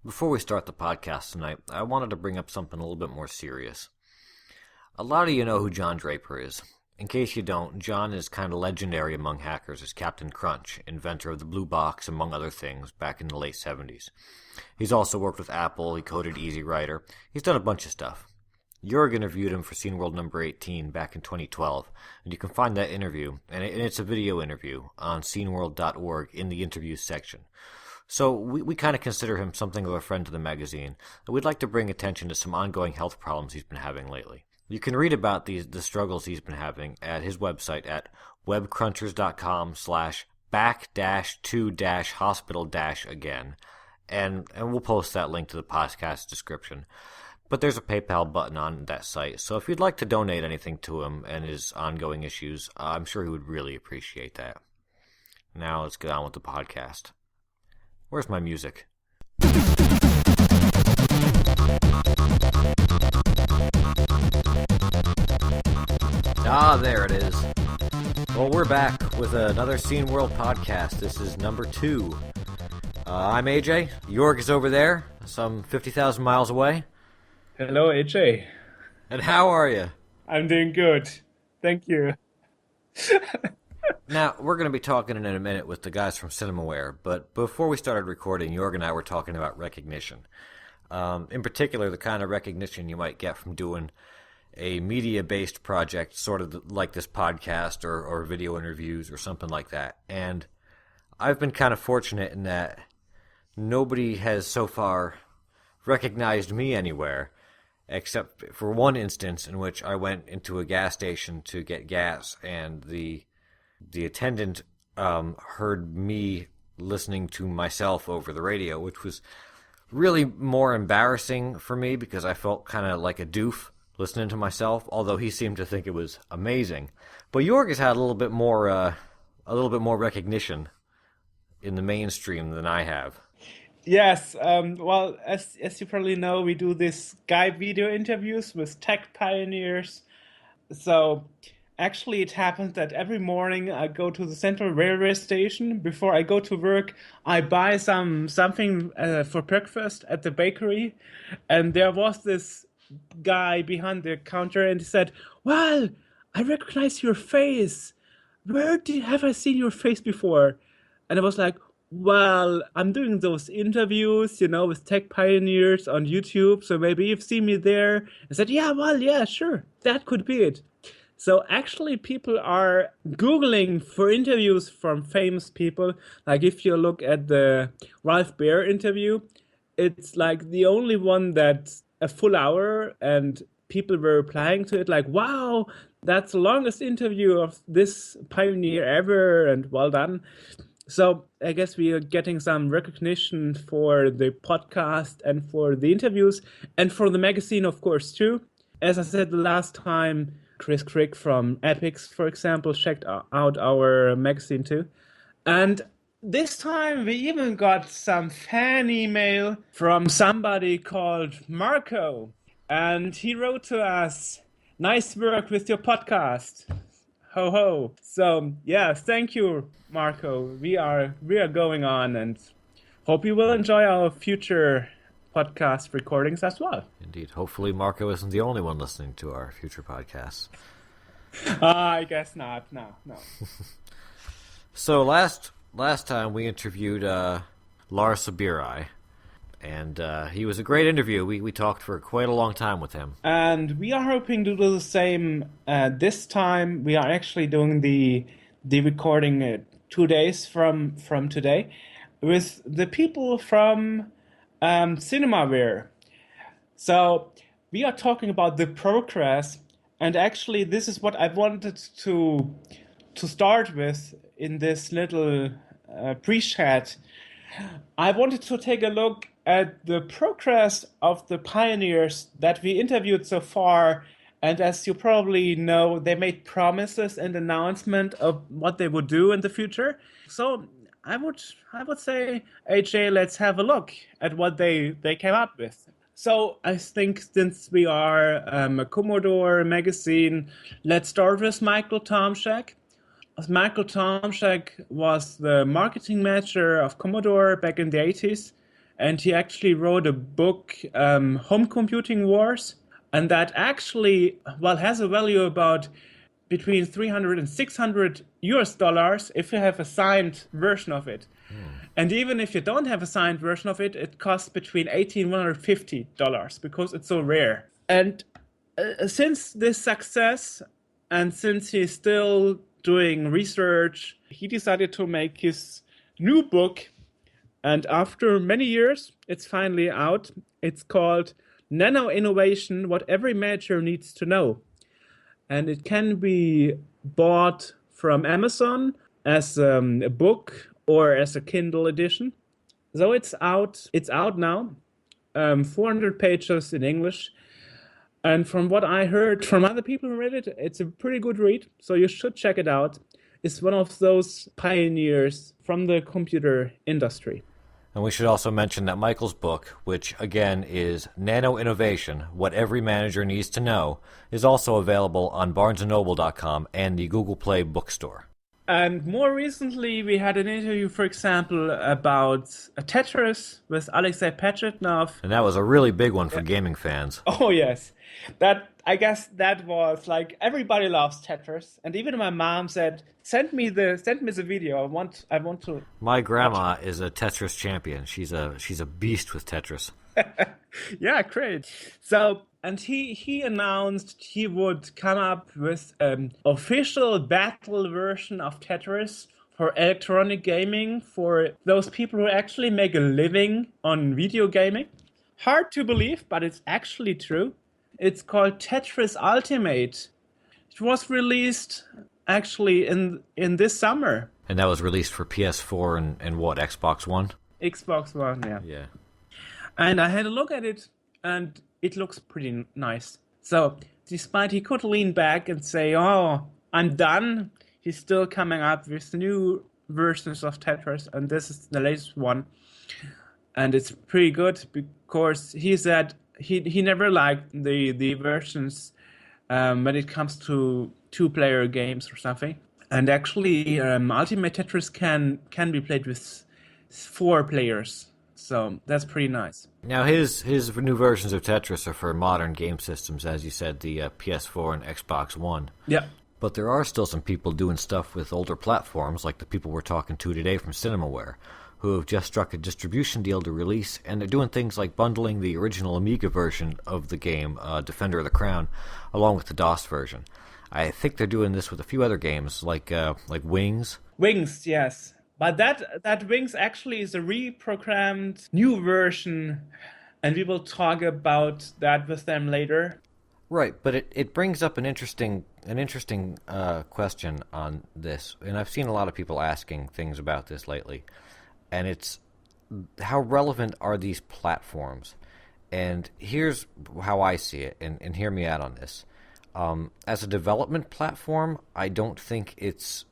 Before we start the podcast tonight, I wanted to bring up something a little bit more serious. A lot of you know who John Draper is. In case you don't, John is kind of legendary among hackers as Captain Crunch, inventor of the Blue Box, among other things, back in the late 70s. He's also worked with Apple, he coded Easy Writer, he's done a bunch of stuff. Joerg interviewed him for Scene World number 18 back in 2012, and you can find that interview, and it's a video interview, on sceneworld.org in the interviews section. So we kind of consider him something of a friend to the magazine, and we'd like to bring attention to some ongoing health problems he's been having lately. You can read about the struggles he's been having at his website at webcrunchers.com/back-to-hospital-again, and we'll post that link to the podcast description. But there's a PayPal button on that site, so if you'd like to donate anything to him and his ongoing issues, I'm sure he would really appreciate that. Now let's get on with the podcast. Where's my music? Ah, there it is. Well, we're back with another Scene World podcast. This is number 2. I'm AJ. Joerg is over there, some 50,000 miles away. Hello, AJ. And how are you? I'm doing good. Thank you. Now, we're going to be talking in a minute with the guys from Cinemaware, but before we started recording, Joerg and I were talking about recognition. In particular, the kind of recognition you might get from doing a media-based project, sort of like this podcast or video interviews or something like that. And I've been kind of fortunate in that nobody has so far recognized me anywhere, except for one instance in which I went into a gas station to get gas, and the attendant heard me listening to myself over the radio, which was really more embarrassing for me because I felt kind of like a doof listening to myself, although he seemed to think it was amazing. But Joerg has had a little bit more recognition in the mainstream than I have. Yes, well, as you probably know, we do this Skype video interviews with tech pioneers. So actually, it happens that every morning I go to the central railway station. Before I go to work, I buy something for breakfast at the bakery. And there was this guy behind the counter, and he said, "Well, I recognize your face. Where have I seen your face before?" And I was like, "Well, I'm doing those interviews, with tech pioneers on YouTube, so maybe you've seen me there." I said, "Yeah, sure, that could be it." So actually people are Googling for interviews from famous people. Like if you look at the Ralph Baer interview, it's like the only one that's a full hour, and people were replying to it like, "Wow, that's the longest interview of this pioneer ever, and well done." So I guess we are getting some recognition for the podcast and for the interviews and for the magazine, of course, too. As I said the last time, Chris Crick from Epics, for example, checked out our magazine too. And this time we even got some fan email from somebody called Marco. And he wrote to us, "Nice work with your podcast. Ho ho." So yeah, thank you, Marco. We are going on, and hope you will enjoy our future podcast recordings as well. Indeed. Hopefully Marco isn't the only one listening to our future podcasts. I guess not. No. So last time we interviewed Lars Sabiri, and he was a great interview. We talked for quite a long time with him. And we are hoping to do the same this time. We are actually doing the recording 2 days from today with the people from Cinemaware. So we are talking about the progress, and actually this is what I wanted to start with in this little pre-chat. I wanted to take a look at the progress of the pioneers that we interviewed so far. And as you probably know, they made promises and announcement of what they would do in the future. So I would say, AJ, let's have a look at what they came up with. So I think since we are a Commodore magazine, let's start with Michael Tomczak. Michael Tomczak was the marketing manager of Commodore back in the 80s. and he actually wrote a book, Home Computing Wars, and that actually, well, has a value about between 300 and 600 US dollars if you have a signed version of it. And even if you don't have a signed version of it, it costs between $80 and $150 because it's so rare. And since this success, and since he's still doing research, he decided to make his new book. And after many years, it's finally out. It's called Nano Innovation, What Every Manager Needs to Know. And it can be bought from Amazon as a book or as a Kindle edition. So it's out. It's out now. 400 pages in English. And from what I heard from other people who read it, it's a pretty good read. So you should check it out. It's one of those pioneers from the computer industry. And we should also mention that Michael's book, which again is Nano Innovation, What Every Manager Needs to Know, is also available on barnesandnoble.com and the Google Play bookstore. And more recently, we had an interview, for example, about Tetris with Alexei Pechetnov. And that was a really big one for gaming fans. Oh, yes. I guess that was like, everybody loves Tetris. And even my mom said, send me the video. I want to. My grandma is a Tetris champion. She's a beast with Tetris. Yeah, great. So, and he announced he would come up with an official battle version of Tetris for electronic gaming for those people who actually make a living on video gaming. Hard to believe, but it's actually true. It's called Tetris Ultimate. It was released actually in this summer. And that was released for PS4 and what, Xbox One? Xbox One, yeah. Yeah. And I had a look at it, and it looks pretty nice. So, despite he could lean back and say, oh, I'm done, he's still coming up with new versions of Tetris, and this is the latest one. And it's pretty good because he said he never liked the versions when it comes to two-player games or something. And actually, Ultimate Tetris can be played with 4 players. So that's pretty nice. Now his new versions of Tetris are for modern game systems, as you said, the PS4 and Xbox One. Yeah. But there are still some people doing stuff with older platforms, like the people we're talking to today from Cinemaware, who have just struck a distribution deal to release, and they're doing things like bundling the original Amiga version of the game, Defender of the Crown, along with the DOS version. I think they're doing this with a few other games, like Wings. Wings, yes. But that Wings actually is a reprogrammed new version, and we will talk about that with them later. Right, but it brings up an interesting question on this, and I've seen a lot of people asking things about this lately, and it's how relevant are these platforms? And here's how I see it, and hear me out on this. As a development platform, I don't think it's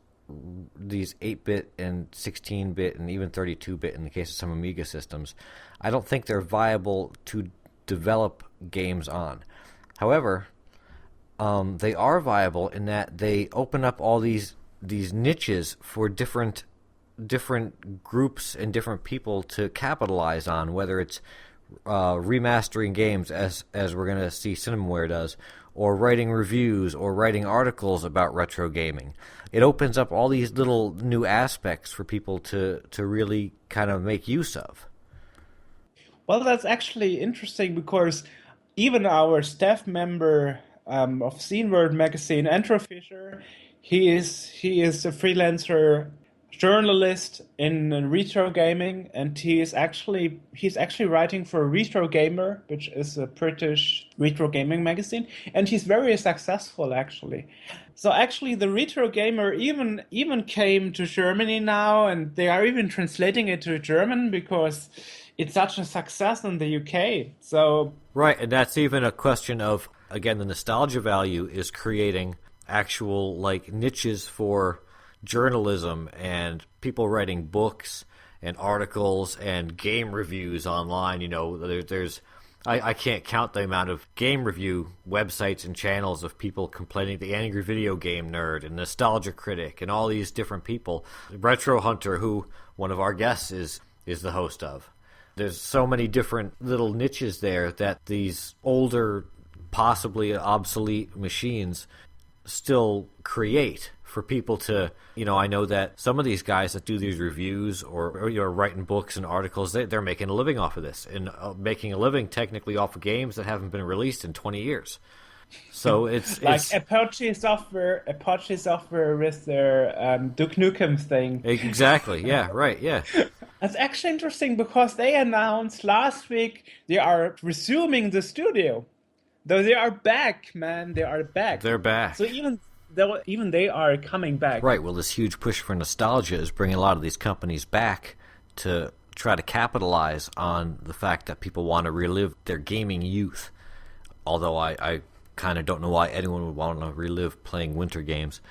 these 8-bit and 16-bit and even 32-bit in the case of some Amiga systems. I don't think they're viable to develop games on. However, they are viable in that they open up all these niches for different groups and different people to capitalize on, whether it's remastering games, as we're going to see Cinemaware does, or writing reviews, or writing articles about retro gaming. It opens up all these little new aspects for people to really kind of make use of. Well, that's actually interesting because even our staff member of Scene World magazine, Andrew Fisher, he is a freelancer journalist in retro gaming, and he's actually writing for Retro Gamer, which is a British retro gaming magazine, and he's very successful actually. So actually, the Retro Gamer even came to Germany now, and they are even translating it to German because it's such a success in the UK. So right, and that's even a question of, again, the nostalgia value is creating actual like niches for journalism and people writing books and articles and game reviews online. You know, there's I can't count the amount of game review websites and channels of people complaining, the Angry Video Game Nerd and Nostalgia Critic and all these different people. Retro Hunter, who one of our guests is the host of. There's so many different little niches there that these older, possibly obsolete machines still create for people to, I know that some of these guys that do these reviews or writing books and articles, they're making a living off of this, and making a living technically off of games that haven't been released in 20 years. So it's Apache software with their Duke Nukem thing. Exactly. Yeah. Right. Yeah. It's actually interesting because they announced last week they are resuming the studio. Though they are back, man. They are back. They're back. So even they are coming back. Right. Well, this huge push for nostalgia is bringing a lot of these companies back to try to capitalize on the fact that people want to relive their gaming youth. Although I kind of don't know why anyone would want to relive playing winter games,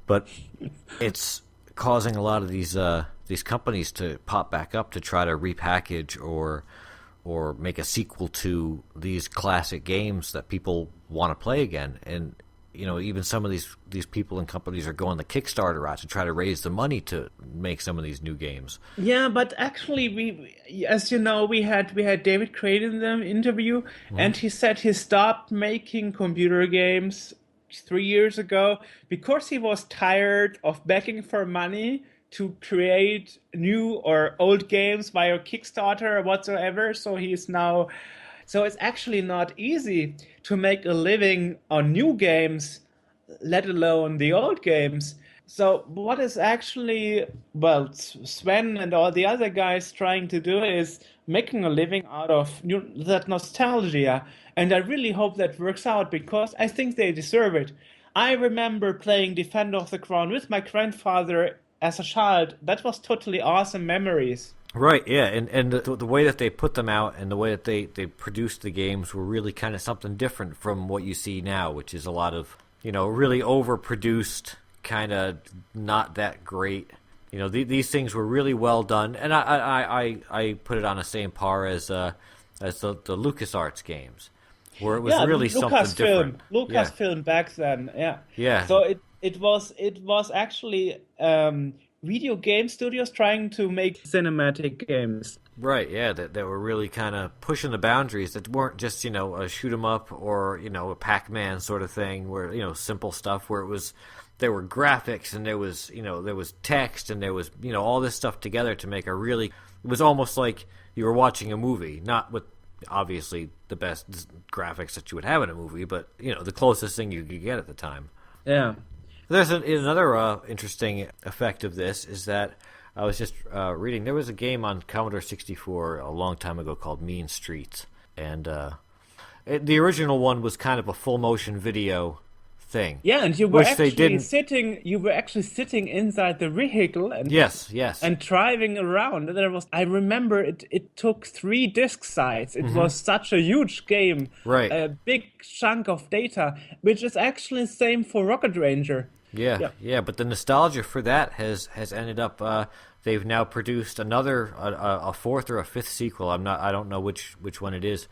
but it's causing a lot of these companies to pop back up to try to repackage or make a sequel to these classic games that people want to play again. And even some of these people and companies are going the Kickstarter route to try to raise the money to make some of these new games. Yeah, but actually, we, as you know, we had David Crane in the interview, and he said he stopped making computer games 3 years ago because he was tired of begging for money to create new or old games via Kickstarter or whatsoever. So it's actually not easy to make a living on new games, let alone the old games. So what is actually, Sven and all the other guys trying to do is making a living out of that nostalgia. And I really hope that works out because I think they deserve it. I remember playing Defender of the Crown with my grandfather as a child. That was totally awesome memories. Right, yeah, and the way that they put them out and the way that they produced the games were really kind of something different from what you see now, which is a lot of, really overproduced, kind of not that great. These things were really well done, and I put it on the same par as the LucasArts games, where it was really something different. Lucasfilm back then, yeah. Yeah. So it was actually video game studios trying to make cinematic games. Right, yeah, that were really kind of pushing the boundaries, that weren't just, a shoot 'em up or, a Pac-Man sort of thing where, simple stuff where there were graphics and there was text and there was, all this stuff together to make it was almost like you were watching a movie, not with obviously the best graphics that you would have in a movie, but, the closest thing you could get at the time. Yeah. There's another interesting effect of this is that I was just reading. There was a game on Commodore 64 a long time ago called Mean Streets, and the original one was kind of a full motion video thing. Yeah, and you were actually sitting inside the vehicle and yes, and driving around. I remember it took 3 disk sites. It was such a huge game, right? A big chunk of data, which is actually the same for Rocket Ranger. Yeah. But the nostalgia for that has ended up. They've now produced another a 4th or a 5th sequel. I don't know which one it is,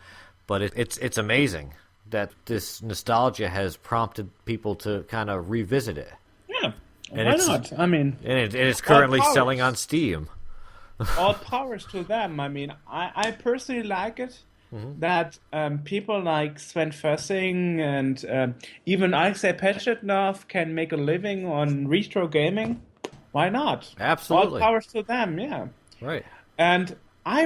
but it's amazing that this nostalgia has prompted people to kind of revisit it. Yeah, and why not? I mean, and it's currently selling on Steam. All powers to them. I mean, I personally like it. That people like Sven Vößing and even Alexei Pechetnov can make a living on retro gaming. Why not? Absolutely. All powers to them, yeah. Right. And I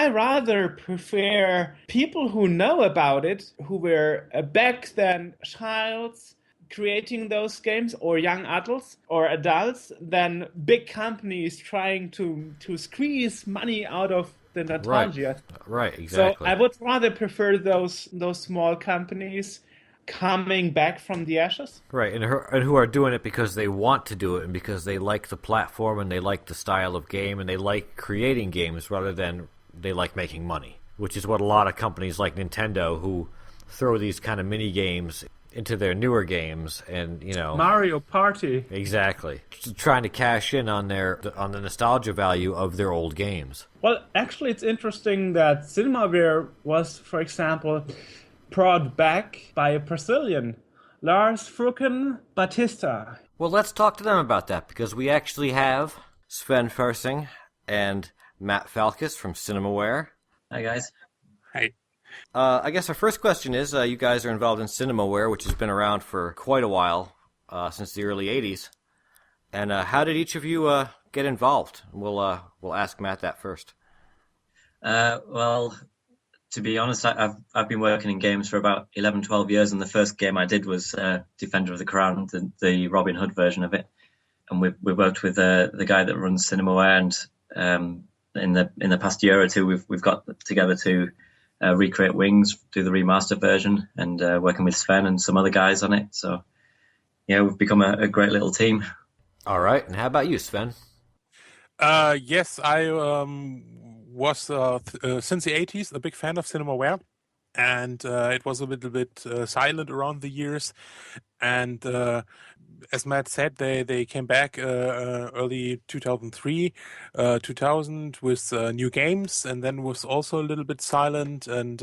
rather prefer people who know about it, who were back then childs creating those games, or young adults or adults, than big companies trying to squeeze money out of the nostalgia. Right, exactly. So I would rather prefer those small companies coming back from the ashes. Right, and who are doing it because they want to do it and because they like the platform and they like the style of game and they like creating games rather than they like making money, which is what a lot of companies like Nintendo, who throw these kind of mini games into their newer games, and Mario Party. Exactly, trying to cash in on the nostalgia value of their old games. Well, actually, it's interesting that Cinemaware was, for example, brought back by a Brazilian, Lars Fruken Batista. Well, let's talk to them about that, because we actually have Sven Vößing and Matt Falcus from Cinemaware. Hi, guys. Hey. I guess our first question is, you guys are involved in Cinemaware, which has been around for quite a while, since the early 80s. And how did each of you get involved? We'll ask Matt that first. Well, to be honest, I've been working in games for about 11, 12 years, and the first game I did was Defender of the Crown, the Robin Hood version of it. And we worked with the guy that runs Cinemaware, and in the past year or two, we've got together to recreate Wings, do the remastered version, and working with Sven and some other guys on it. So yeah, we've become a great little team. All right, and how about you, Sven? Yes, I was since the 80s a big fan of Cinemaware, and it was a little bit silent around the years. And as Matt said, they came back early 2003, 2000 with new games, and then was also a little bit silent. And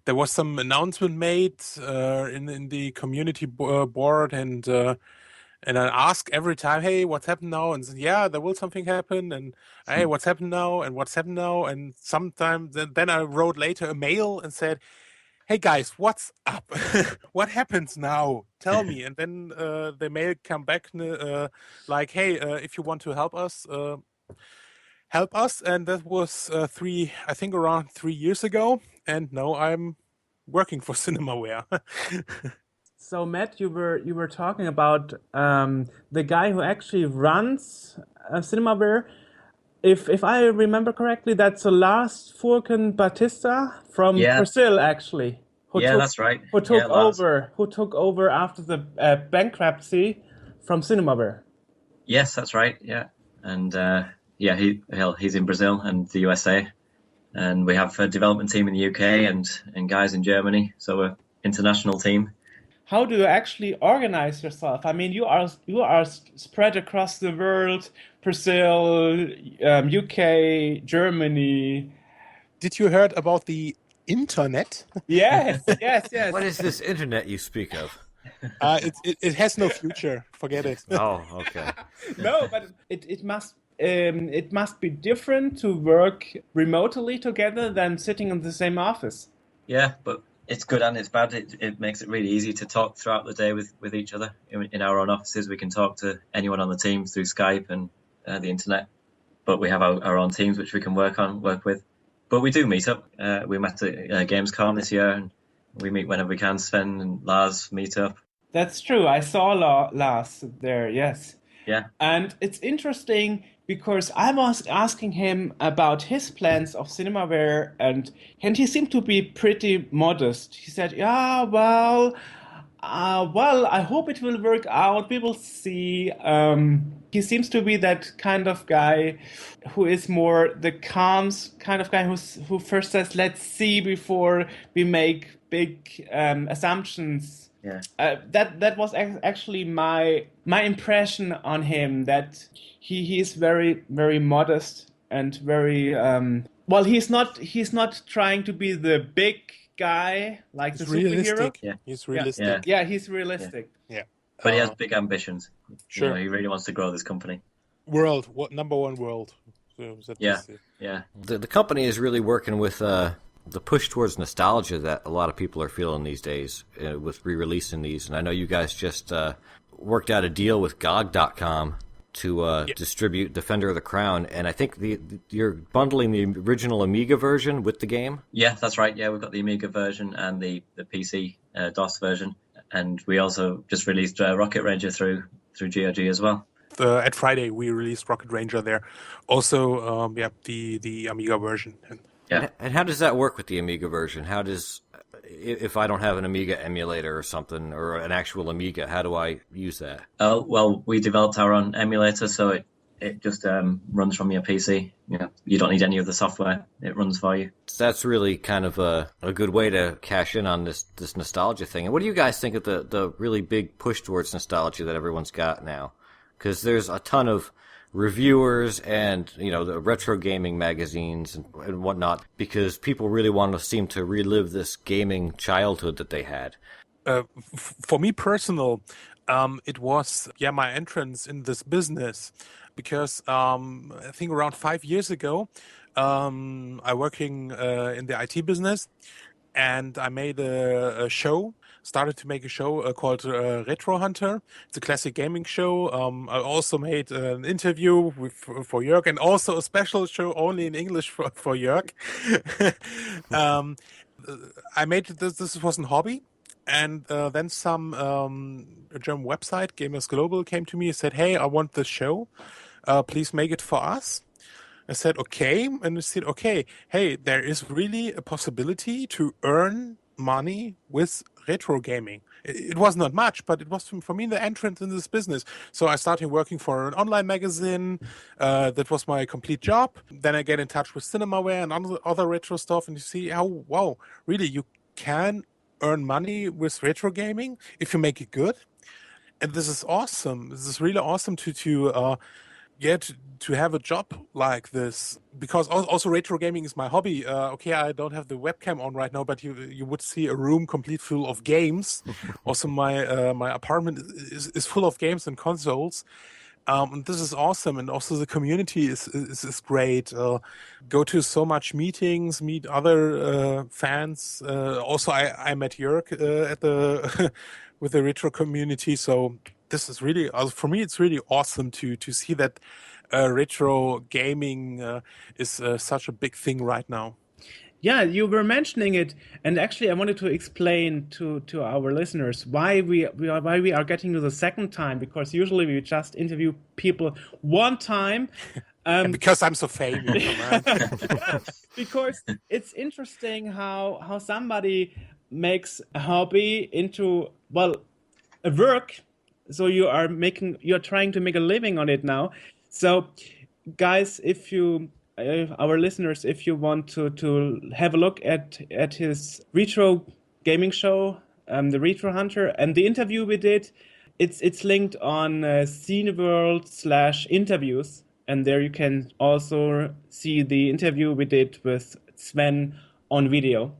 there was some announcement made in the community board, and I ask every time, hey, what's happened now? And yeah, there will something happen. And hey, what's happened now? And what's happened now? And sometimes then I wrote later a mail and said, hey guys, what's up? What happens now? Tell me. And then the mail come back like, hey, if you want to help us. And that was around 3 years ago. And now I'm working for Cinemaware. So Matt, you were talking about the guy who actually runs Cinemaware. If I remember correctly, that's Lars Furkan Batista from Brazil, actually. That's right. Who took over after the bankruptcy from Cinemaware. Yes, that's right. Yeah, and he's in Brazil and the USA, and we have a development team in the UK and guys in Germany. So we're an international team. How do you actually organize yourself? I mean, you are spread across the world: Brazil, UK, Germany. Did you heard about the internet? Yes. What is this internet you speak of? It has no future. Forget it. Oh, okay. No, but it must be different to work remotely together than sitting in the same office. Yeah, but it's good and it's bad. It makes it really easy to talk throughout the day with each other. In our own offices, we can talk to anyone on the team through Skype and the internet. But we have our own teams which we can work with. But we do meet up. We met at Gamescom this year, and we meet whenever we can. Sven and Lars meet up. That's true. I saw Lars there, yes. Yeah. And it's interesting because I was asking him about his plans of Cinemaware, and he seemed to be pretty modest. He said, yeah, well, I hope it will work out. We will see. He seems to be that kind of guy who is more the calm kind of guy who first says, let's see before we make big assumptions. Yeah. That was actually my impression on him, that he is very, very modest and very well. He's not trying to be the big guy like He's the superhero. Yeah, he's realistic. Yeah, he's realistic. Yeah. But he has big ambitions. Sure. You know, he really wants to grow this company. Number one world. So Yeah. The company is really working with the push towards nostalgia that a lot of people are feeling these days with re-releasing these. And I know you guys just worked out a deal with GOG.com to distribute Defender of the Crown. And I think you're bundling the original Amiga version with the game? Yeah, that's right. Yeah, we've got the Amiga version and the PC DOS version. And we also just released Rocket Ranger through GOG as well. At Friday, we released Rocket Ranger there. Also, the Amiga version. Yeah. And how does that work with the Amiga version? How does, if I don't have an Amiga emulator or something, or an actual Amiga, how do I use that? Well, we developed our own emulator, so it just runs from your PC. You know, you don't need any of the software; it runs for you. That's really kind of a good way to cash in on this nostalgia thing. And what do you guys think of the really big push towards nostalgia that everyone's got now? Because there's a ton of reviewers and, you know, the retro gaming magazines and whatnot, because people really want to seem to relive this gaming childhood that they had. For me personal, it was my entrance in this business, because I think around 5 years ago I'm working in the IT business, and I made a show. Started to make a show called Retro Hunter. It's a classic gaming show. I also made an interview for Joerg, and also a special show only in English for Joerg. I made this. This was a hobby, and then some a German website, Gamers Global, came to me and said, "Hey, I want this show. Please make it for us." I said, okay. And I said, okay, hey, there is really a possibility to earn money with retro gaming. It was not much, but it was for me the entrance in this business. So I started working for an online magazine. That was my complete job. Then I get in touch with Cinemaware and other retro stuff. And you see how, wow, really, you can earn money with retro gaming if you make it good. And this is awesome. This is really awesome to have a job like this, because also retro gaming is my hobby. Okay, I don't have the webcam on right now, but you would see a room complete full of games. Also, my apartment is full of games and consoles. And this is awesome, and also the community is great. Go to so much meetings, meet other fans. Also, I met Joerg at the with the retro community. So this is really, for me, it's really awesome to see that retro gaming is such a big thing right now. Yeah, you were mentioning it, and actually, I wanted to explain to our listeners why we are getting to the second time, because usually we just interview people one time. And because I'm so famous, because it's interesting how somebody makes a hobby into, well, a work. So you're trying to make a living on it now. So, guys, if you, our listeners, if you want to have a look at his retro gaming show, the Retro Hunter, and the interview we did, it's linked on Cineworld/interviews, and there you can also see the interview we did with Sven on video.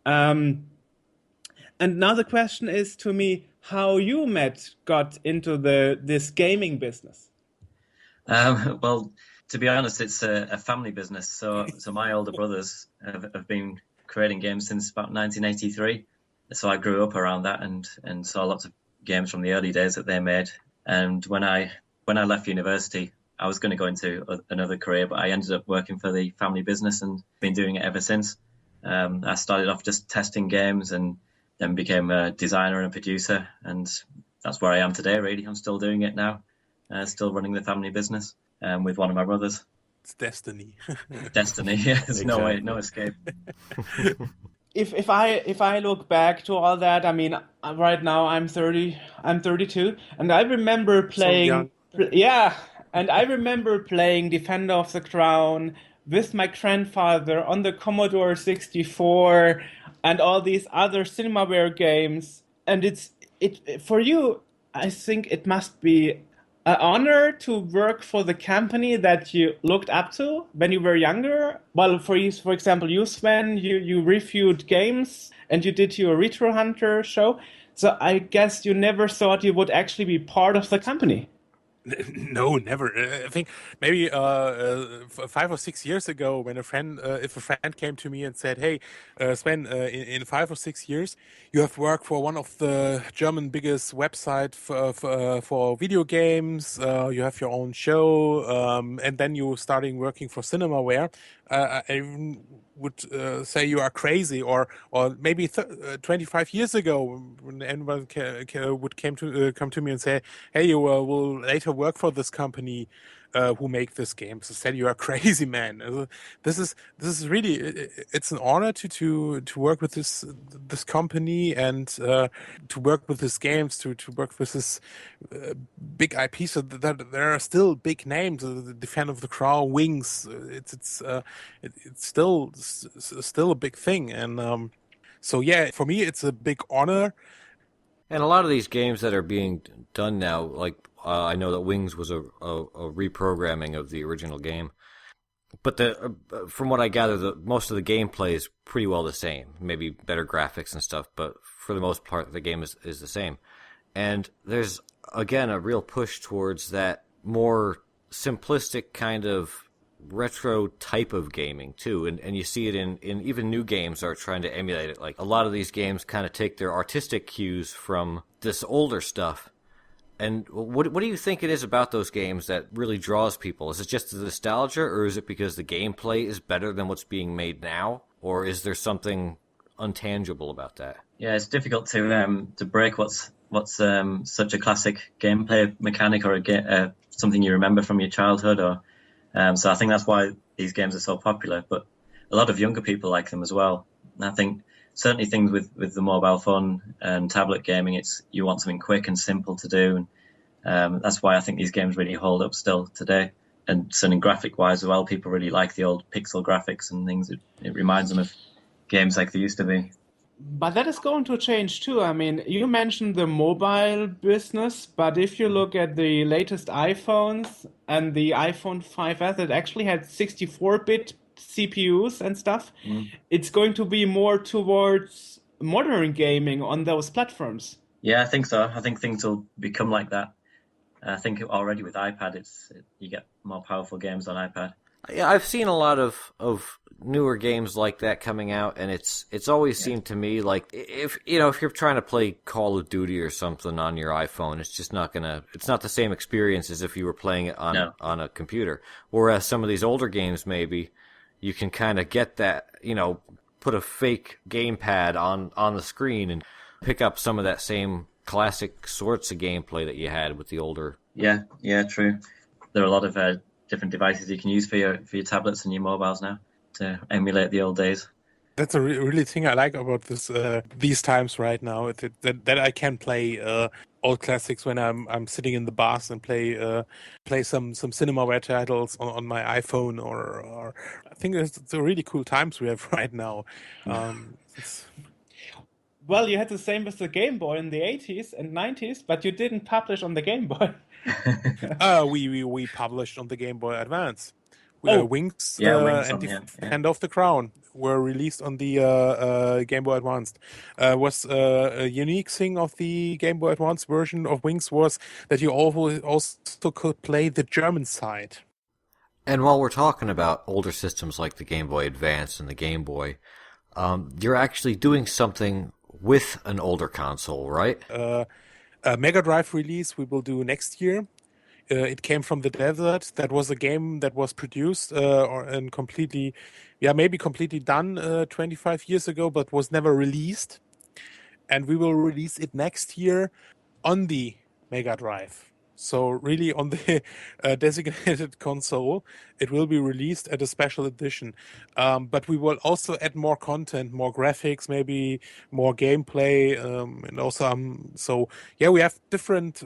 And now the question is to me, how you got into this gaming business. Well, to be honest, it's a family business. So my older brothers have been creating games since about 1983. So I grew up around that and saw lots of games from the early days that they made. And when I left university, I was going to go into another career, but I ended up working for the family business and been doing it ever since. I started off just testing games and then became a designer and a producer, and that's where I am today, really. I'm still doing it now, still running the family business with one of my brothers. It's destiny. Destiny, yeah. There's no way, no escape. If I look back to all that, I mean, right now I'm 32, and I remember playing, and I remember playing Defender of the Crown with my grandfather on the Commodore 64 and all these other Cinemaware games. And it for you, I think it must be an honor to work for the company that you looked up to when you were younger. Well, for example, you, Sven, you reviewed games and you did your Retro Hunter show. So I guess you never thought you would actually be part of the company. No, never. I think maybe 5 or 6 years ago, when if a friend came to me and said, "Hey, Sven, in 5 or 6 years, you have worked for one of the German biggest website for video games. You have your own show, and then you starting working for Cinemaware." I would say you are crazy, or maybe 25 years ago, when anyone would come to me and say, "Hey, you will later work for this company who make this game." So I said, "You are crazy, man." This is really, it's an honor to work with this company and to work with these games, to work with this big IP. So that there are still big names, the Defender of the Crown, Wings. It's still a big thing, and so yeah, for me it's a big honor. And a lot of these games that are being done now, like I know that Wings was a reprogramming of the original game, but from what I gather, most of the gameplay is pretty well the same. Maybe better graphics and stuff, but for the most part, the game is the same. And there's again a real push towards that more simplistic kind of retro type of gaming too, and you see it in even new games are trying to emulate it. Like a lot of these games kind of take their artistic cues from this older stuff. And what do you think it is about those games that really draws people? Is it just the nostalgia, or is it because the gameplay is better than what's being made now, or is there something untangible about that? Yeah, it's difficult to break what's such a classic gameplay mechanic or something you remember from your childhood, or so I think that's why these games are so popular. But a lot of younger people like them as well. And I think certainly things with the mobile phone and tablet gaming, you want something quick and simple to do, and that's why I think these games really hold up still today. And certainly graphic-wise as well, people really like the old pixel graphics and things. It reminds them of games like they used to be. But that is going to change too. I mean, you mentioned the mobile business, but if you look at the latest iPhones and the iPhone 5S, it actually had 64-bit CPUs and stuff. It's going to be more towards modern gaming on those platforms. Yeah, I think so. I think things will become like that. I think already with iPad, you get more powerful games on iPad. Yeah, I've seen a lot of newer games like that coming out, and it's always seemed to me like if you're trying to play Call of Duty or something on your iPhone, it's just not the same experience as if you were playing it on a computer. Whereas some of these older games, maybe you can kind of get that, put a fake gamepad on the screen and pick up some of that same classic sorts of gameplay that you had with the older. Yeah, true. There are a lot of different devices you can use for your tablets and your mobiles now to emulate the old days. That's a really thing I like about this these times right now. That I can play old classics when I'm sitting in the bars and play some Cinemaware titles on my iPhone or I think it's a really cool times we have right now. Well, you had the same with the Game Boy in the 80s and 90s, but you didn't publish on the Game Boy. We published on the Game Boy Advance. Wings, Wings and Hand of the Crown were released on the Game Boy Advanced. Was a unique thing of the Game Boy Advance version of Wings was that you also could play the German side. And while we're talking about older systems like the Game Boy Advance and the Game Boy, you're actually doing something with an older console, right? A Mega Drive release we will do next year. It came from the desert. That was a game that was produced and completely done 25 years ago, but was never released. And we will release it next year on the Mega Drive. So really on the designated console, it will be released at a special edition. But we will also add more content, more graphics, maybe more gameplay, and also we have different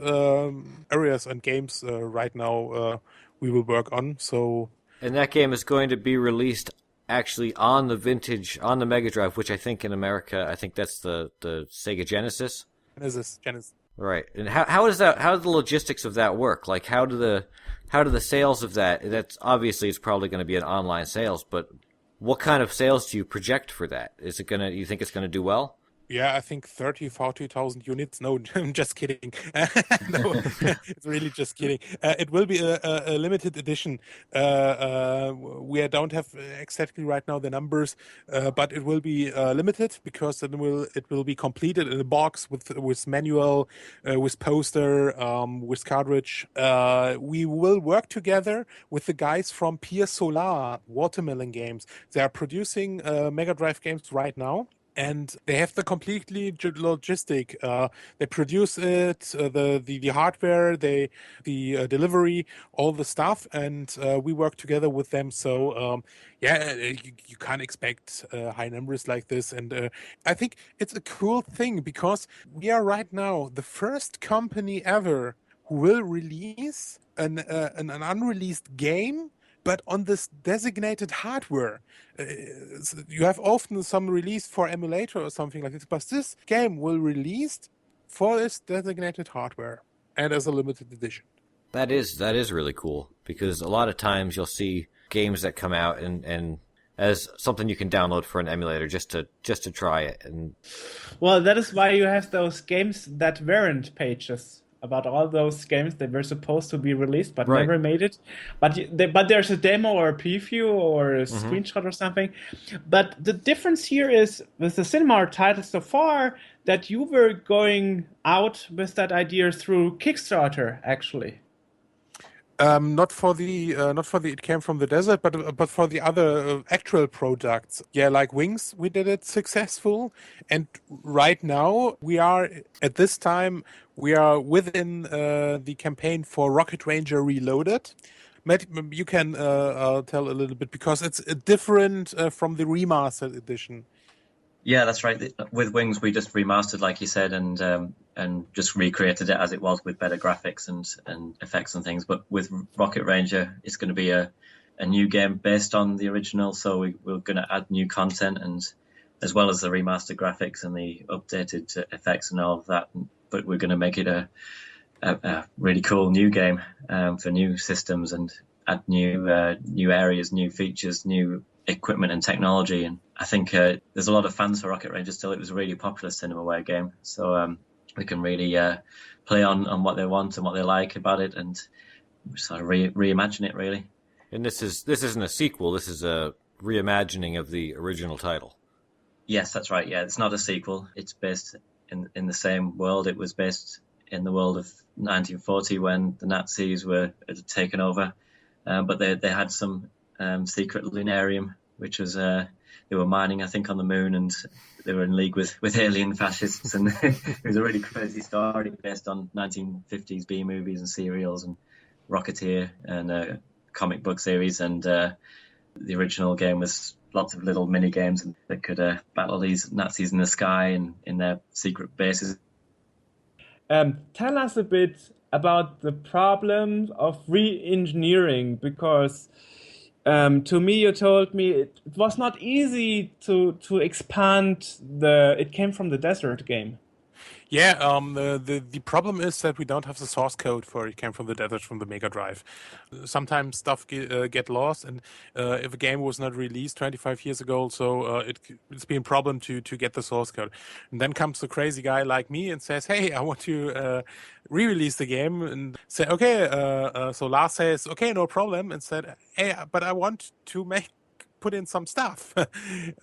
areas and games right now we will work on. So, and that game is going to be released actually on the Mega Drive, which I think in America, that's the Sega Genesis. Genesis. Right, and how does the logistics of that work? Like, how do the sales of that? That's obviously it's probably going to be an online sales, but what kind of sales do you project for that? You think it's gonna do well? Yeah, I think 40,000 units. No, I'm just kidding. No, it's really just kidding. It will be a limited edition. We don't have exactly right now the numbers, but it will be limited because it will be completed in a box with manual, with poster, with cartridge. We will work together with the guys from Pier Solar Watermelon Games. They are producing Mega Drive games right now. And they have the completely logistic. They produce it, the hardware, the delivery, all the stuff, and we work together with them. So you can't expect high numbers like this. And I think it's a cool thing because we are right now the first company ever who will release an unreleased game, but on this designated hardware. You have often some release for emulator or something like this, but this game will release for this designated hardware and as a limited edition. That is really cool because a lot of times you'll see games that come out and as something you can download for an emulator just to try it. And well, that is why you have those games that weren't pages about all those games that were supposed to be released but Right. never made it. But there's a demo or a preview or a screenshot or something. But the difference here is with the Cinemaware title so far that you were going out with that idea through Kickstarter, actually. Not for the It Came from the Desert, but for the other actual products. Yeah, like Wings, we did it successful, and right now we are at this time we are within the campaign for Rocket Ranger Reloaded. Matt, you can tell a little bit because it's different from the remastered edition. Yeah, that's right. With Wings, we just remastered, like you said, and just recreated it as it was with better graphics and effects and things. But with Rocket Ranger, it's going to be a new game based on the original. So we're going to add new content and as well as the remastered graphics and the updated effects and all of that. But we're going to make it a really cool new game for new systems and add new areas, new features, new equipment and technology. And I think there's a lot of fans for Rocket Ranger still. It was a really popular Cinemaware game, so we can really play on what they want and what they like about it and sort of reimagine it, really. And this isn't a sequel, this is a reimagining of the original title. Yes, that's right. Yeah, it's not a sequel. It's based in the same world. It was based in the world of 1940 when the Nazis had taken over, but they had some secret lunarium, which was they were mining, I think, on the moon, and they were in league with alien fascists, and it was a really crazy story based on 1950s B movies and serials and Rocketeer and comic book series, and the original game was lots of little mini games that could battle these Nazis in the sky and in their secret bases. Tell us a bit about the problem of re-engineering, because to me you told me it was not easy to expand the It Came from the Desert game. Yeah, the problem is that we don't have the source code for It Came from the Desert from the Mega Drive. Sometimes stuff get lost, and if a game was not released 25 years ago, so it's been a problem to get the source code. And then comes the crazy guy like me and says, "Hey, I want to re-release the game," and say, "Okay." So Lars says, "Okay, no problem," and said, "Hey, but I want to put in some stuff,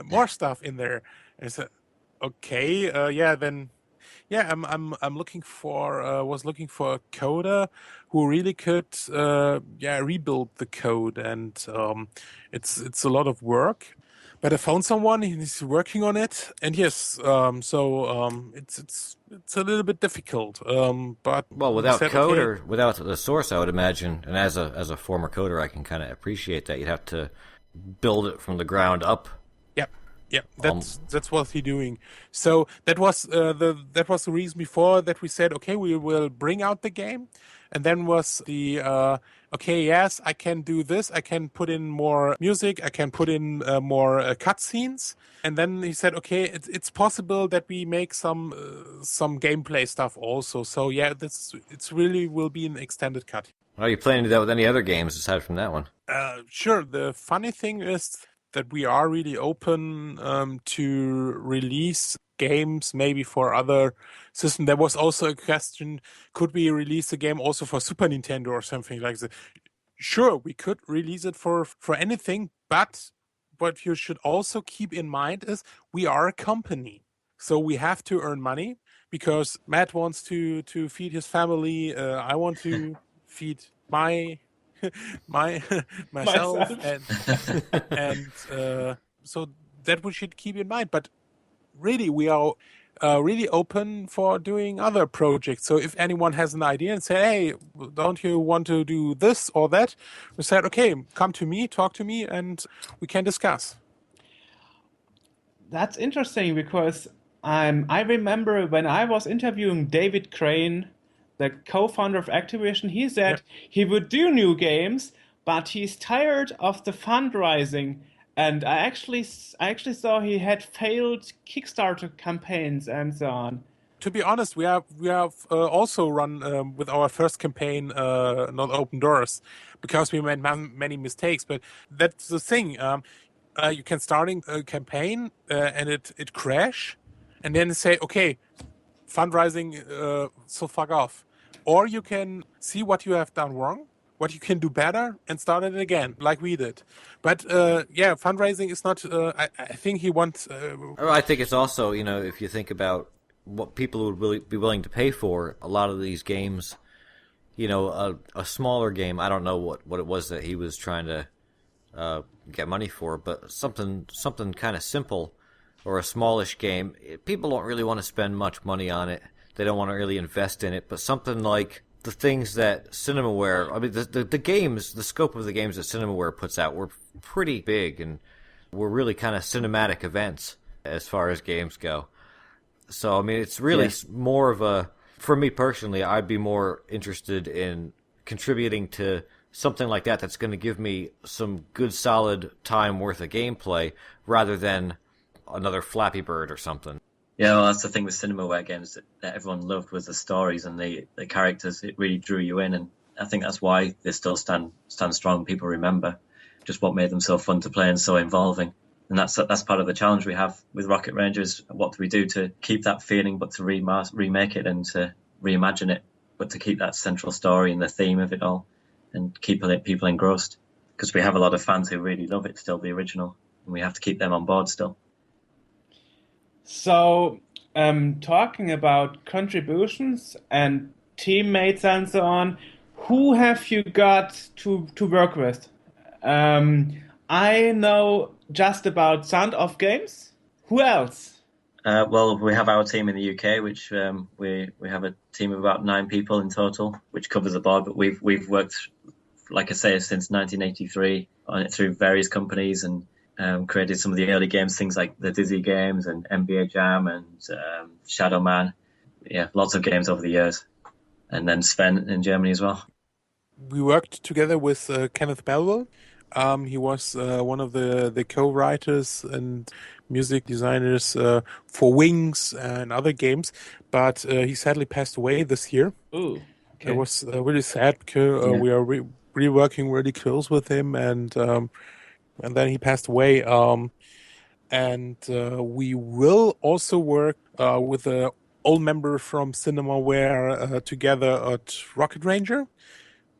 more stuff in there." And I said, "Okay, yeah, then." Yeah, I'm looking for was looking for a coder who really could rebuild the code, and it's a lot of work. But I found someone, he's working on it, and yes, it's a little bit difficult. But well, without code or without the source, I would imagine, and as a former coder, I can kind of appreciate that you'd have to build it from the ground up. Yeah, that's what he's doing. So that was the reason before that we said, okay, we will bring out the game, and then was the okay, yes, I can do this. I can put in more music. I can put in more cutscenes. And then he said, okay, it's possible that we make some gameplay stuff also. So yeah, it's really will be an extended cut. Are you planning to do that with any other games aside from that one? Sure. The funny thing is that we are really open to release games maybe for other systems. There was also a question, could we release a game also for Super Nintendo or something like that? Sure, we could release it for anything, but what you should also keep in mind is we are a company. So we have to earn money because Matt wants to feed his family. I want to feed myself. and so that we should keep in mind. But really, we are really open for doing other projects. So if anyone has an idea and say, "Hey, don't you want to do this or that?" we said, "Okay, come to me, talk to me, and we can discuss." That's interesting because I remember when I was interviewing David Crane, the co-founder of Activision, he said he would do new games, but he's tired of the fundraising. And I actually saw he had failed Kickstarter campaigns and so on. To be honest, we have also run with our first campaign, not Open Doors, because we made many mistakes. But that's the thing. You can start a campaign and it crash, and then say, okay, fundraising, so fuck off. or you can see what you have done wrong, what you can do better, and start it again, like we did. But fundraising is not. I think he wants. I think it's also, if you think about what people would really be willing to pay for, a lot of these games, a smaller game. I don't know what it was that he was trying to get money for, but something kind of simple or a smallish game. People don't really want to spend much money on it. They don't want to really invest in it. But something like the things that Cinemaware, I mean, the games, the scope of the games that Cinemaware puts out were pretty big and were really kind of cinematic events as far as games go. So, I mean, it's really more of a, for me personally, I'd be more interested in contributing to something like that that's going to give me some good, solid time worth of gameplay rather than another Flappy Bird or something. Yeah, well, that's the thing with Cinemaware games that everyone loved was the stories and the characters. It really drew you in, and I think that's why they still stand strong. People remember just what made them so fun to play and so involving. And that's part of the challenge we have with Rocket Rangers. What do we do to keep that feeling, but to remake it and to reimagine it, but to keep that central story and the theme of it all, and keep people engrossed? Because we have a lot of fans who really love it still, the original, and we have to keep them on board still. So, talking about contributions and teammates and so on, who have you got to work with? I know just about Sound of Games. Who else? Well, we have our team in the UK, which we have a team of about 9 people in total, which covers the board. But we've worked, like I say, since 1983 on it through various companies and created some of the early games, things like the Dizzy games and NBA Jam and Shadow Man. Yeah, lots of games over the years. And then Sven in Germany as well. We worked together with Kenneth Melville. He was one of the co-writers and music designers for Wings and other games, but he sadly passed away this year. Ooh, okay. It was really sad because we are really working really close with him, and then he passed away. And we will also work with an old member from Cinemaware together at Rocket Ranger.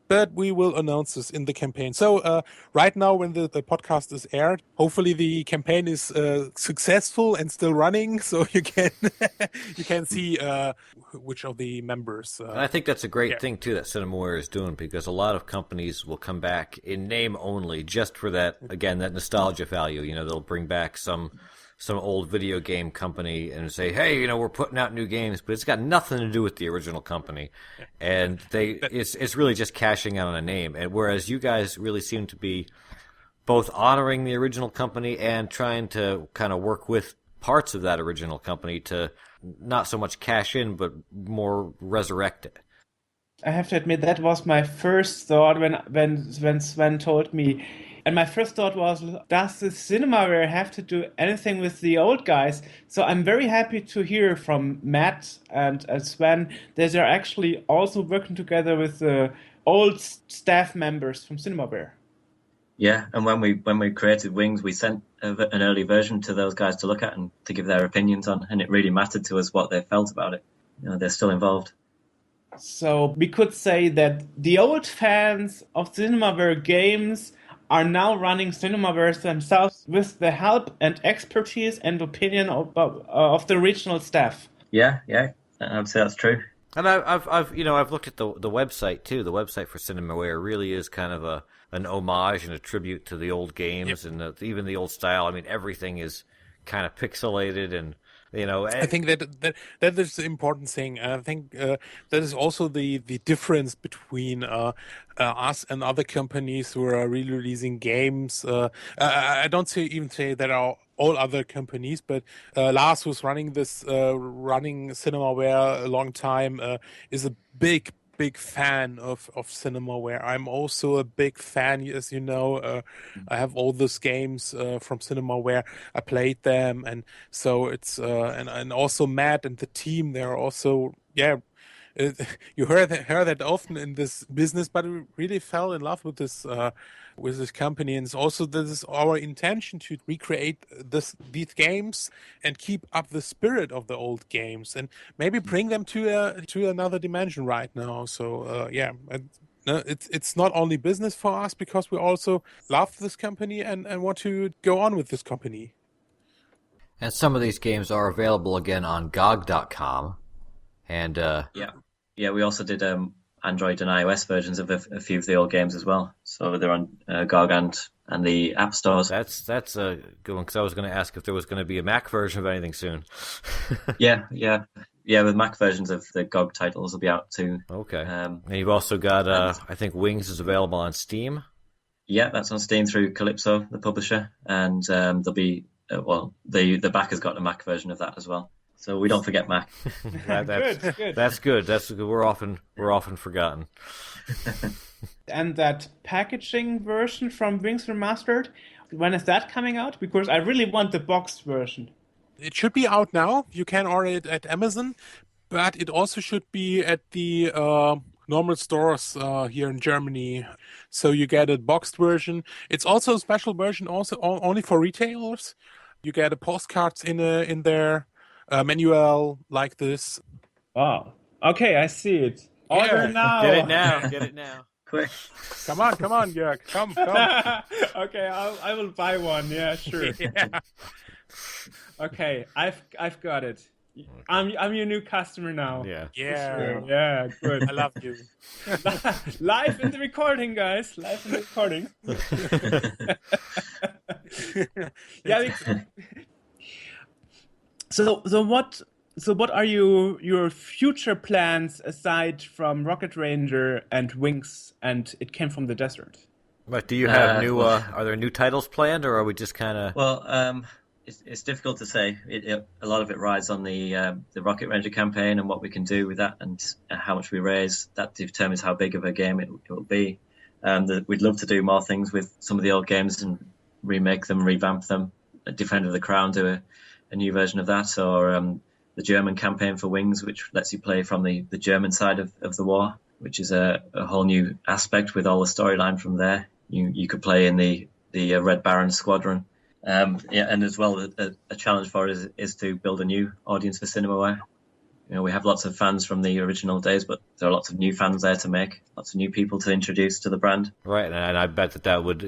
But we will announce this in the campaign. So right now, when the podcast is aired, hopefully the campaign is successful and still running, so you can you can see which of the members. I think that's a great thing too that Cinemaware is doing, because a lot of companies will come back in name only just for that, again, that nostalgia value. They'll bring back some old video game company and say, hey, we're putting out new games, but it's got nothing to do with the original company. And it's really just cashing out on a name. And whereas you guys really seem to be both honoring the original company and trying to kind of work with parts of that original company to not so much cash in, but more resurrect it. I have to admit that was my first thought when Sven told me. And my first thought was, does the Cinemaware have to do anything with the old guys? So I'm very happy to hear from Matt and Sven that they're actually also working together with the old staff members from Cinemaware. Yeah, and when we created Wings, we sent an early version to those guys to look at and to give their opinions on, and it really mattered to us what they felt about it. They're still involved. So we could say that the old fans of Cinemaware games are now running Cinemaware themselves with the help and expertise and opinion of the regional staff. Yeah, I'd say that's true. And I've looked at the website too. The website for Cinemaware really is kind of an homage and a tribute to the old games and even the old style. I mean, everything is kind of pixelated and. I think that is the important thing. I think that is also the difference between us and other companies who are really releasing games. I don't even say that are all other companies, but Lars, who's running Cinemaware a long time, is a big fan of Cinemaware. I'm also a big fan, as you know. I have all those games from Cinemaware. I played them, and so it's and also Matt and the team. They're also you heard that often in this business, but we really fell in love with this company, and it's also this is our intention to recreate these games and keep up the spirit of the old games, and maybe bring them to another dimension right now. So it's not only business for us, because we also love this company and want to go on with this company. And some of these games are available again on GOG.com. And yeah, we also did Android and iOS versions of a few of the old games as well. So they're on GOG and the app stores. That's a good one, because I was going to ask if there was going to be a Mac version of anything soon. Yeah. The Mac versions of the GOG titles will be out too. Okay. And you've also got, I think Wings is available on Steam. Yeah, that's on Steam through Calypso, the publisher, and there'll be the back has got a Mac version of that as well. So we don't forget Mac. Good. That's good. That's good. We're often forgotten. And that packaging version from Wings Remastered, when is that coming out? Because I really want the boxed version. It should be out now. You can order it at Amazon, but it also should be at the normal stores here in Germany. So you get a boxed version. It's also a special version, also only for retailers. You get a postcards in there, a manual like this. Wow. Okay, I see it. Order now. Get it now. Quick. Come on, Joerg. Come. Okay, I will buy one. Yeah, sure. Yeah. Okay, I've got it. I'm your new customer now. Yeah. Sure. Yeah, good. I love you. Live in the recording, guys. Live in the recording. Yeah. So what are your future plans aside from Rocket Ranger and Wings and It Came from the Desert? But do you have are there new titles planned, or are we just kind of... Well, it's difficult to say. A lot of it rides on the Rocket Ranger campaign and what we can do with that, and how much we raise. That determines how big of a game it will be. We'd love to do more things with some of the old games and remake them, revamp them. Defender of the Crown, do a new version of that, or the German campaign for Wings, which lets you play from the German side of the war, which is a whole new aspect with all the storyline from there. You could play in the Red Baron squadron. And as well, a challenge for us is to build a new audience for Cinemaware. We have lots of fans from the original days, but there are lots of new fans there to make, lots of new people to introduce to the brand. Right, and I bet that would,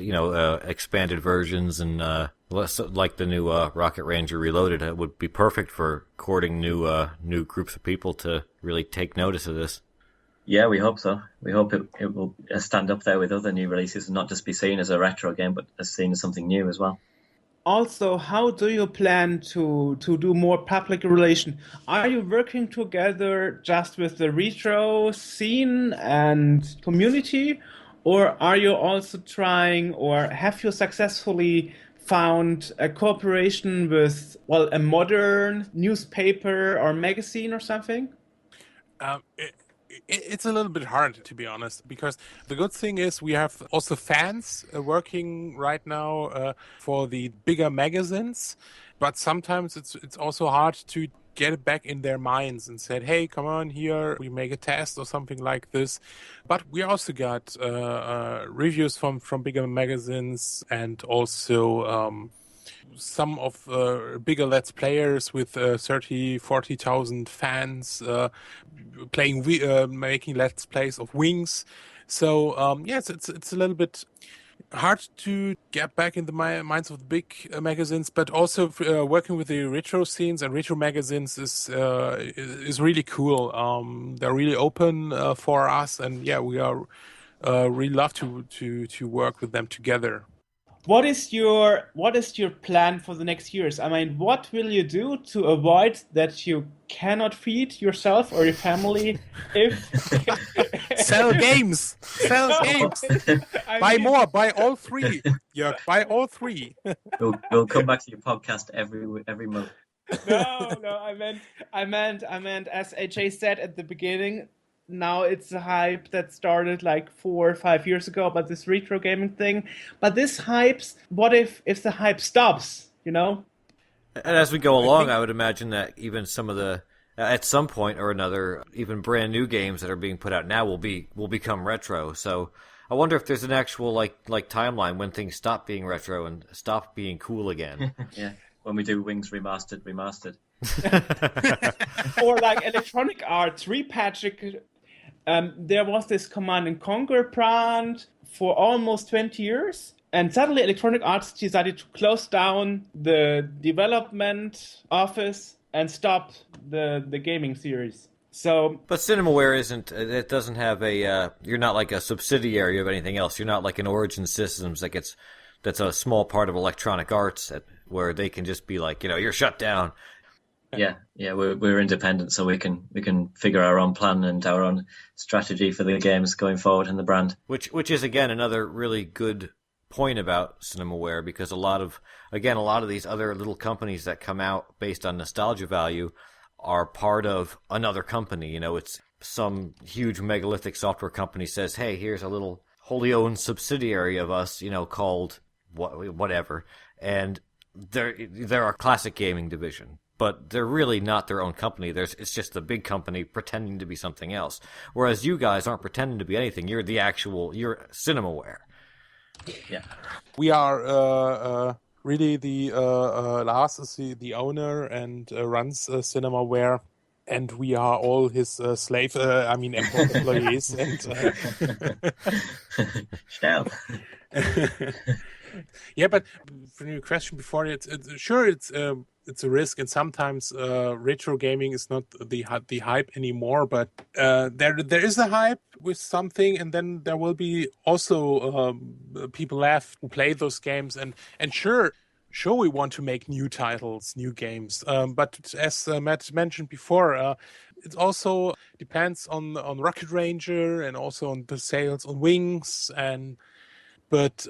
expanded versions and like the new Rocket Ranger Reloaded, it would be perfect for courting new groups of people to really take notice of this. Yeah, we hope so. We hope it will stand up there with other new releases and not just be seen as a retro game, but as seen as something new as well. Also, how do you plan to do more public relation? Are you working together just with the retro scene and community, or are you also trying, or have you successfully found a cooperation with, a modern newspaper or magazine or something? It's a little bit hard, to be honest, because the good thing is we have also fans working right now for the bigger magazines, but sometimes it's also hard to get it back in their minds and said, hey, come on here, we make a test or something like this. But we also got reviews from bigger magazines, and also some of bigger Let's Players with 30,000, 40,000 fans playing, making Let's Plays of Wings. So yes, it's a little bit hard to get back in the minds of the big magazines, but also working with the retro scenes and retro magazines is really cool. They're really open for us, and yeah, we are really love to work with them together. What is your plan for the next years? I mean, what will you do to avoid that you cannot feed yourself or your family if sell games? Buy all three. Yeah, buy all three. We'll come back to your podcast every month. No, I meant as AJ said at the beginning. Now it's a hype that started like 4 or 5 years ago about this retro gaming thing. But this hypes, what if the hype stops, And as we go along, I would imagine that even some of the At some point or another, even brand new games that are being put out now will become retro. So I wonder if there's an actual like timeline when things stop being retro and stop being cool again. Yeah, when we do Wings remastered. Or like Electronic Arts repatching. There was this Command and Conquer brand for almost 20 years. And suddenly Electronic Arts decided to close down the development office and stop the gaming series. So, but Cinemaware isn't. It doesn't have a. You're not like a subsidiary of anything else. You're not like an Origin Systems that's a small part of Electronic Arts where they can just be like, you're shut down. Yeah, we're independent, so we can figure our own plan and our own strategy for the games going forward in the brand. Which is again another really good point about Cinemaware, because a lot of these other little companies that come out based on nostalgia value are part of another company. It's some huge megalithic software company says, hey, here's a little wholly owned subsidiary of us, called whatever, and they're a classic gaming division. But they're really not their own company. It's just a big company pretending to be something else. Whereas you guys aren't pretending to be anything. You're you're Cinemaware. Yeah. We are really the Lars is the owner and runs Cinemaware, and we are all his employees. And Shell. Yeah, but for your question before, it's a risk, and sometimes retro gaming is not the hype anymore. But there is a hype with something, and then there will be also people left who play those games, and sure we want to make new titles, new games. But as Matt mentioned before, it also depends on Rocket Ranger and also on the sales on Wings and. But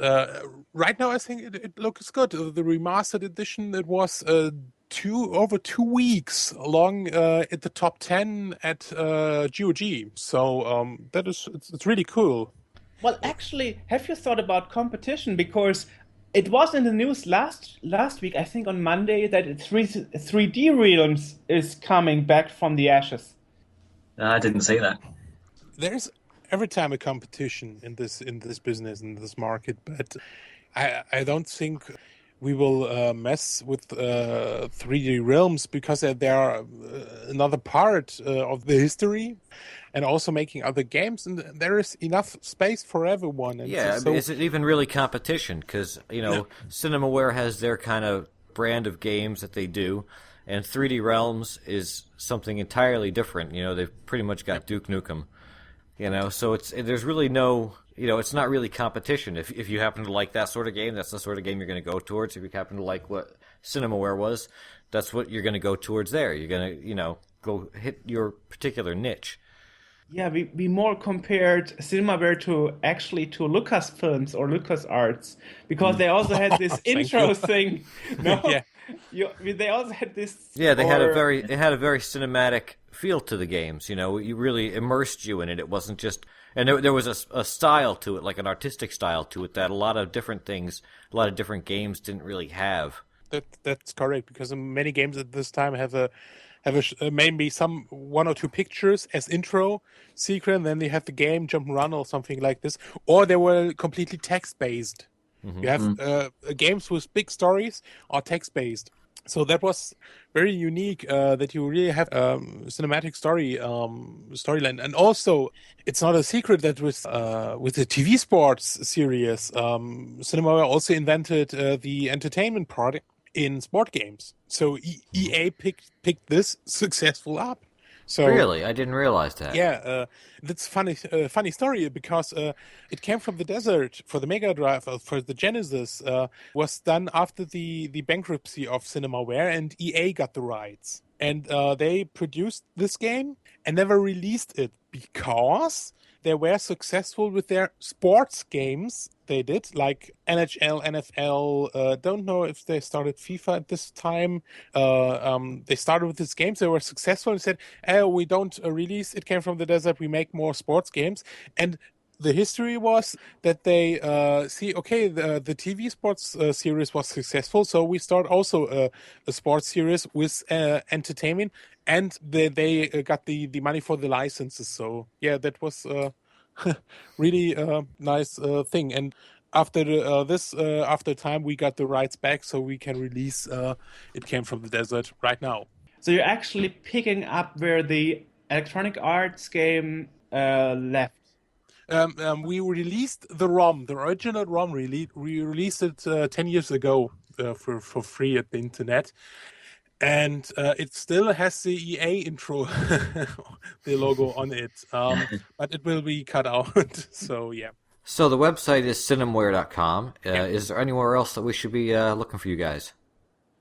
right now, I think it looks good. The remastered edition, it was over 2 weeks long at the top 10 at GOG. So it's really cool. well, actually, have you thought about competition? Because it was in the news last week, I think on Monday, that 3D Realms is coming back from the ashes. I didn't see that. There's every time a competition in this business, in this market, but I don't think we will mess with 3D Realms, because they are another part of the history, and also making other games, and there is enough space for everyone. And is it even really competition? Because Cinemaware has their kind of brand of games that they do, and 3D Realms is something entirely different. They've pretty much got Duke Nukem. So there's really no, it's not really competition. If you happen to like that sort of game, that's the sort of game you're going to go towards. If you happen to like what Cinemaware was, that's what you're going to go towards there. You're going to, go hit your particular niche. Yeah, we more compared Cinemaware to Lucasfilms or LucasArts, because they also had this intro thing. No, yeah. They also had this. Yeah, they had a very cinematic feel to the games. You really immersed you in it. It wasn't just, and there was a style to it, like an artistic style to it, that a lot of different games didn't really have. That's correct, because many games at this time have maybe one or two pictures as intro sequence, and then they have the game jump and run or something like this, or they were completely text based. Mm-hmm. You have games with big stories or text based. So that was very unique, that you really have cinematic storyline. And also, it's not a secret that with the TV sports series, Cinemaware also invented the entertainment part in sport games. So EA picked this successful up. So really, I didn't realize that. Yeah, that's funny story, because it came from the desert for the Mega Drive, for the Genesis, was done after the bankruptcy of Cinemaware, and EA got the rights, and they produced this game and never released it because they were successful with their sports games. They did, like NHL, NFL. Don't know if they started FIFA at this time. They started with these games. They were successful and said, we don't release It Came from the Desert. We make more sports games. And the history was that they the TV sports series was successful, so we start also a sports series with entertainment, and they got the money for the licenses. So yeah, that was really nice thing. And after after time, we got the rights back, so we can release It Came from the Desert right now. So you're actually picking up where the Electronic Arts game left. We released the ROM, the original ROM. We released it 10 years ago for free at the internet, and it still has the EA intro, the logo on it, but it will be cut out. So yeah. So the website is cinemaware.com. Is there anywhere else that we should be looking for you guys?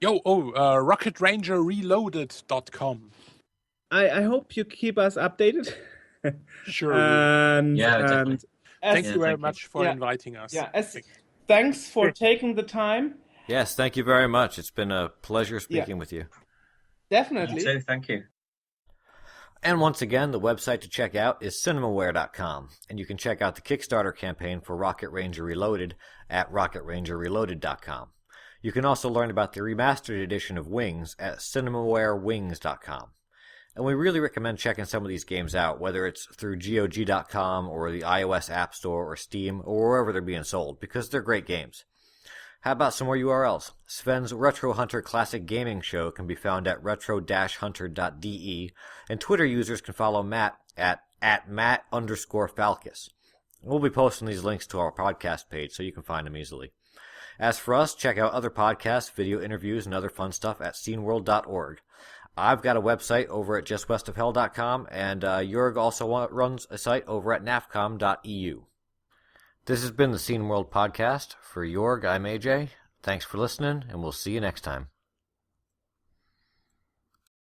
RocketRangerReloaded.com. I hope you keep us updated. Sure. Definitely. Thank you very much for inviting us. Yeah. Thanks for taking the time. Yes, thank you very much. It's been a pleasure speaking with you. Definitely. You too, thank you. And once again, the website to check out is cinemaware.com, and you can check out the Kickstarter campaign for Rocket Ranger Reloaded at rocketrangerreloaded.com. You can also learn about the remastered edition of Wings at cinemawarewings.com. And we really recommend checking some of these games out, whether it's through GOG.com or the iOS App Store or Steam or wherever they're being sold, because they're great games. How about some more URLs? Sven's Retro Hunter Classic Gaming Show can be found at retro-hunter.de, and Twitter users can follow Matt at Matt_Falcus. We'll be posting these links to our podcast page so you can find them easily. As for us, check out other podcasts, video interviews, and other fun stuff at sceneworld.org. I've got a website over at justwestofhell.com, and Joerg also runs a site over at nafcom.eu. This has been the Scene World Podcast. For Joerg, I'm AJ. Thanks for listening, and we'll see you next time.